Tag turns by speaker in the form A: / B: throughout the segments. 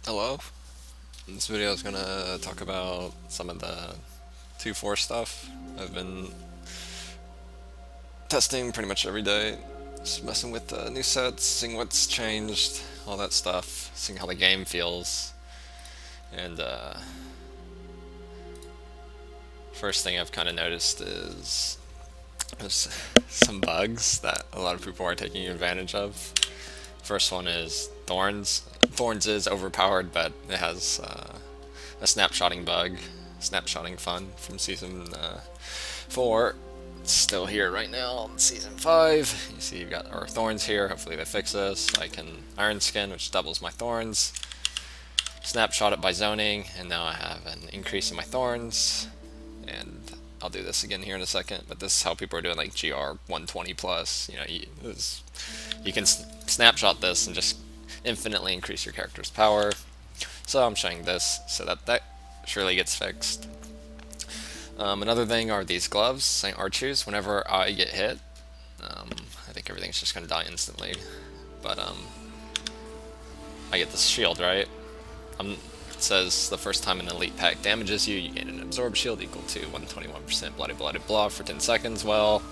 A: Hello. This video is gonna talk about some of the 2.4 stuff. I've been testing pretty much every day, just messing with the new sets, seeing what's changed, all that stuff, seeing how the game feels. And first thing I've kind of noticed is there's some bugs that a lot of people are taking advantage of. First one is Thorns. Thorns is overpowered, but it has a snapshotting bug, snapshotting fun from season 4. It's still here right now in season 5. You see, you've got our thorns here. Hopefully, they fix this. I can Iron Skin, which doubles my thorns. Snapshot it by zoning, and now I have an increase in my thorns. And I'll do this again here in a second, but this is how people are doing like GR 120 plus. You can snapshot this and just infinitely increase your character's power. So I'm showing this so that surely gets fixed. Another thing are these gloves, St. Archie's. Whenever I get hit, I think everything's just gonna die instantly. But I get this shield, right? It says the first time an elite pack damages you, you gain an absorb shield equal to 121% bloody bloody blah for 10 seconds. Well,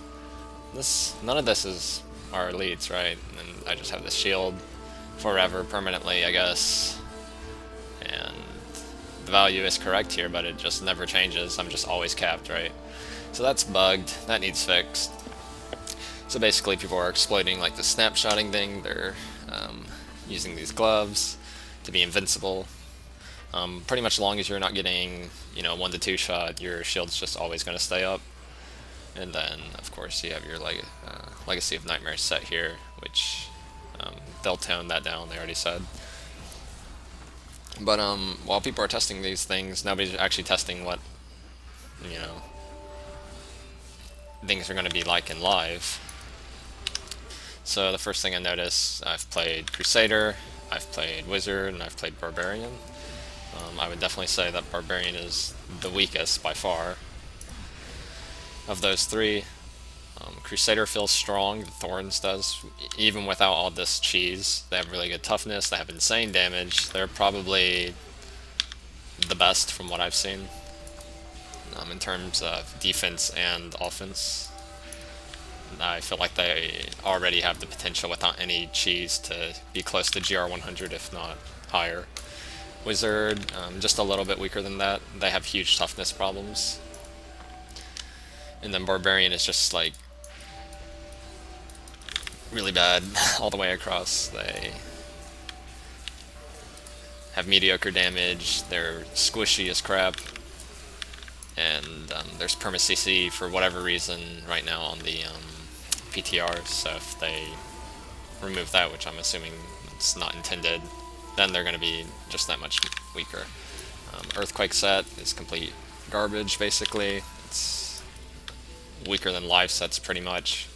A: none of this is our elites, right? And I just have this shield forever, permanently, I guess. And the value is correct here, but it just never changes. I'm just always capped, right? So that's bugged. That needs fixed. So basically, people are exploiting like the snapshotting thing. They're using these gloves to be invincible. Pretty much, as long as you're not getting 1 to 2 shot, your shield's just always going to stay up. And then, of course, you have your Legacy of Nightmares set here, which they'll tone that down. They already said. But while people are testing these things, nobody's actually testing what things are going to be like in live. So the first thing I noticed, I've played Crusader, I've played Wizard, and I've played Barbarian. I would definitely say that Barbarian is the weakest by far of those three. Crusader feels strong, the Thorns does, even without all this cheese. They have really good toughness, they have insane damage, they're probably the best from what I've seen in terms of defense and offense. I feel like they already have the potential without any cheese to be close to GR 100 if not higher. Wizard, just a little bit weaker than that. They have huge toughness problems. And then Barbarian is just like really bad all the way across. They have mediocre damage, they're squishy as crap, and there's perma CC for whatever reason right now on the PTR, so if they remove that, which I'm assuming it's not intended, then they're going to be just that much weaker. Earthquake set is complete garbage, basically. It's weaker than live sets, pretty much.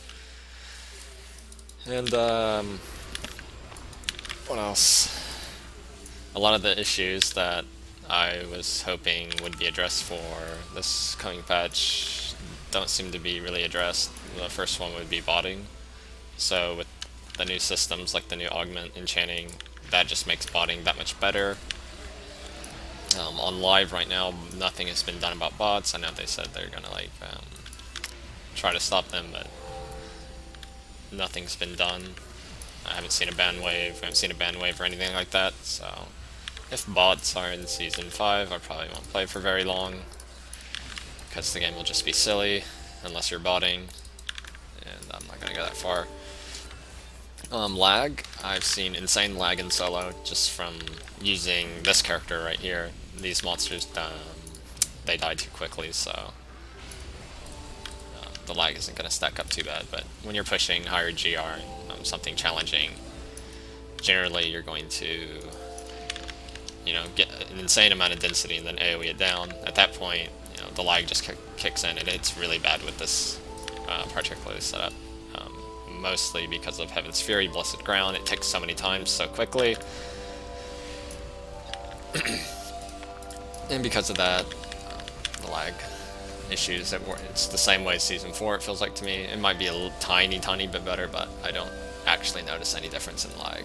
A: And what else? A lot of the issues that I was hoping would be addressed for this coming patch don't seem to be really addressed. The first one would be botting. So with the new systems like the new augment enchanting, that just makes botting that much better. On live right now, nothing has been done about bots. I know they said they're gonna try to stop them, but nothing's been done. I haven't seen a ban wave, or anything like that, so if bots are in Season 5, I probably won't play for very long, because the game will just be silly, unless you're botting, and I'm not going to go that far. Lag, I've seen insane lag in solo, just from using this character right here. These monsters, they die too quickly, so the lag isn't going to stack up too bad, but when you're pushing higher GR, something challenging, generally you're going to get an insane amount of density and then AoE it down. At that point, the lag just kicks in, and it's really bad with this particular setup. Mostly because of Heaven's Fury, Blessed Ground, it ticks so many times so quickly. And because of that, the lag issues, it's the same way as Season 4, it feels like to me. It might be a tiny bit better, but I don't actually notice any difference in lag.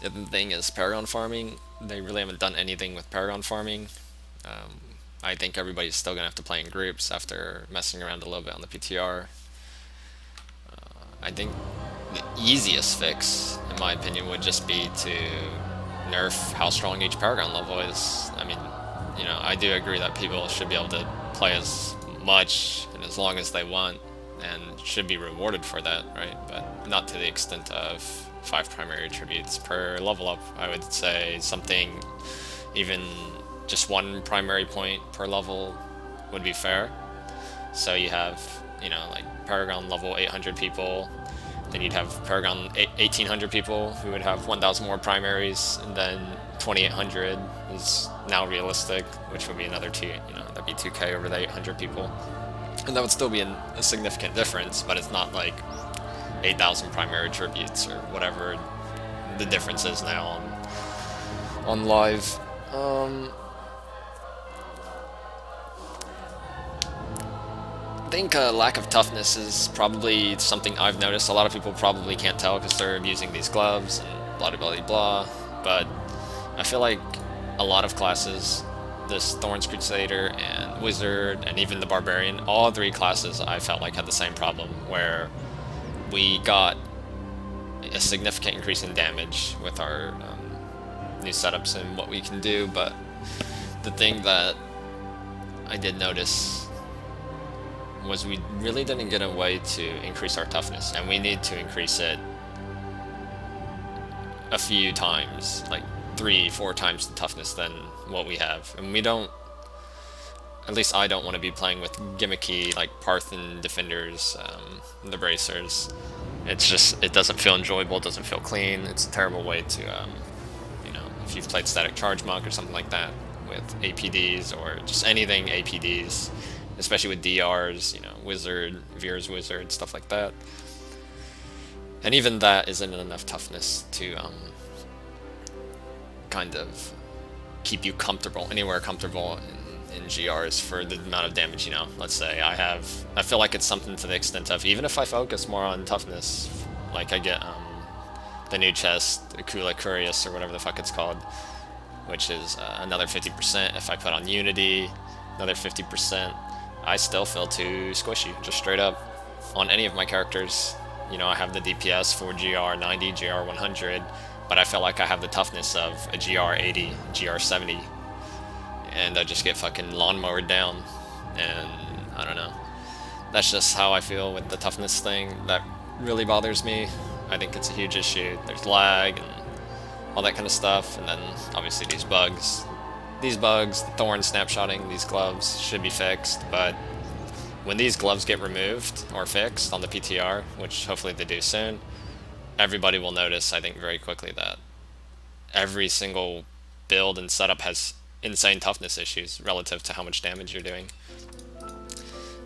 A: The other thing is Paragon farming. They really haven't done anything with Paragon farming. I think everybody's still gonna have to play in groups after messing around a little bit on the PTR. I think the easiest fix, in my opinion, would just be to nerf how strong each Paragon level is. I mean, I do agree that people should be able to play as much and as long as they want and should be rewarded for that, right? But not to the extent of 5 primary attributes per level up. I would say something, even just 1 primary point per level would be fair. So you have, like Paragon level 800 people, then you'd have Paragon 1800 people who would have 1000 more primaries, and then 2800 is now realistic, which would be another 2, that'd be 2k over the 800 people. And that would still be a significant difference, but it's not like 8,000 primary attributes or whatever the difference is now on live. I think lack of toughness is probably something I've noticed. A lot of people probably can't tell because they're using these gloves and blah blah blah blah. But I feel like a lot of classes, this Thorns Crusader and Wizard and even the Barbarian, all 3 classes I felt like had the same problem where we got a significant increase in damage with our new setups and what we can do. But the thing that I did notice was we really didn't get a way to increase our toughness, and we need to increase it a few times, like 3-4 times the toughness than what we have. And we don't, at least I don't want to be playing with gimmicky like Parthen defenders, the bracers. It doesn't feel enjoyable, it doesn't feel clean. It's a terrible way to, if you've played Static Charge Monk or something like that with APDs or just anything APDs, especially with DRs, Wizard, Veer's Wizard, stuff like that. And even that isn't enough toughness to kind of keep you comfortable, anywhere comfortable in GRs for the amount of damage, Let's say I feel like it's something to the extent of, even if I focus more on toughness, like I get the new chest, Akula Curious, or whatever the fuck it's called, which is another 50%. If I put on Unity, another 50%. I still feel too squishy, just straight up. On any of my characters, I have the DPS for GR 90, GR 100, but I feel like I have the toughness of a GR 80, GR 70, and I just get fucking lawnmowered down, and I don't know. That's just how I feel with the toughness thing. That really bothers me. I think it's a huge issue. There's lag and all that kind of stuff, and then obviously these bugs. These bugs, the thorn snapshotting, these gloves should be fixed, but when these gloves get removed or fixed on the PTR, which hopefully they do soon, everybody will notice, I think, very quickly that every single build and setup has insane toughness issues relative to how much damage you're doing.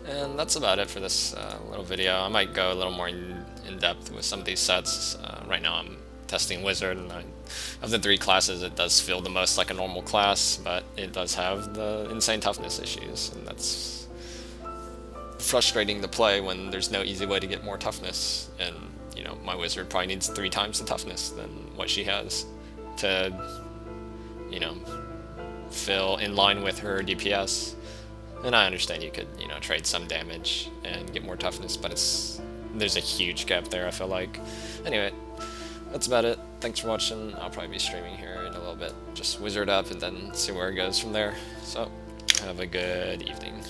A: And that's about it for this little video. I might go a little more in depth with some of these sets. Right now I'm testing Wizard, and of the 3 classes it does feel the most like a normal class, but it does have the insane toughness issues, and that's frustrating to play when there's no easy way to get more toughness. And my Wizard probably needs 3 times the toughness than what she has to feel in line with her DPS. And I understand you could trade some damage and get more toughness, but there's a huge gap there, I feel like. Anyway, that's about it. Thanks for watching. I'll probably be streaming here in a little bit. Just Wizard up and then see where it goes from there. So, have a good evening.